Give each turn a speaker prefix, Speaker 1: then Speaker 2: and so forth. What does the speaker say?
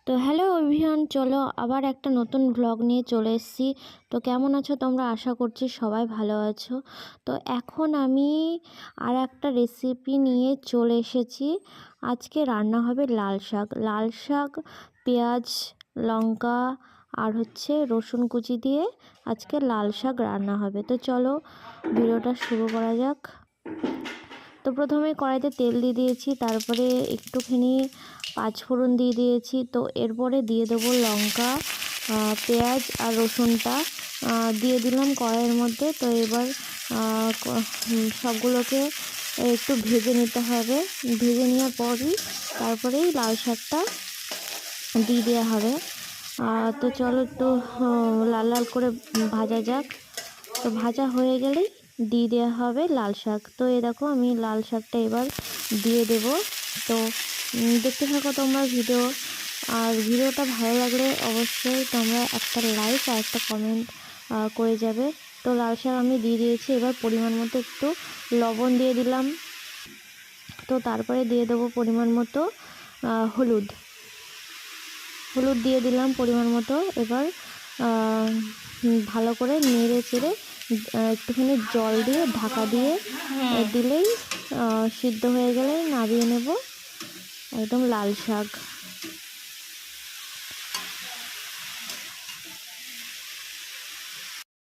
Speaker 1: তো hello everyone, চলো আবার একটা নতুন ব্লগ নিয়ে চলে এসেছি। তো কেমন আছো তোমরা? আশা করছি সবাই ভালো আছো। তো এখন আমি আর একটা রেসিপি নিয়ে চলে এসেছি। আজকে রান্না হবে লাল শাক। লাল শাক, পেঁয়াজ, লঙ্কা আর রসুন কুচি দিয়ে আজকে লাল শাক রান্না হবে। তো চলো ভিডিওটা শুরু করা যাক। তো প্রথমে কড়াইতে তেল দিয়ে দিয়েছি, তারপরে একটুখানি পাঁচফোড়ন দিয়ে দিয়েছি। তো এরপরে দিয়ে দেবো লঙ্কা, পেঁয়াজ আর রসুনটা দিয়ে দিলাম কড়াইয়ের মধ্যে। তো এবার সবগুলোকে একটু ভেজে নিতে হবে। ভেজে নেওয়ার পরই তারপরেই লাল শাকটা দিয়ে দেওয়া হবে। তো চলো একটু লাল লাল করে ভাজা যাক। তো ভাজা হয়ে গেলেই দিয়ে দেওয়া হবে লাল শাক। তো এই দেখো আমি লাল শাকটা এবার দিয়ে দেব। তো দেখতে থাকো তোমরা ভিডিও। আর ভিডিওটা ভালো লাগলে অবশ্যই তোমরা একটা লাইক আর একটা কমেন্ট করে যাবে। তো লাল শাক আমি দিয়ে দিয়েছি। এবার পরিমাণ মতো একটু লবণ দিয়ে দিলাম। তো তারপরে দিয়ে দেবো পরিমাণ মতো হলুদ দিয়ে দিলাম পরিমাণ মতো। এবার ভালো করে নেড়ে চেড়ে একটুখানি জল দিয়ে ঢাকা দিয়ে দিলেই সিদ্ধ হয়ে গেলে নামিয়ে নেব একদম লাল শাক।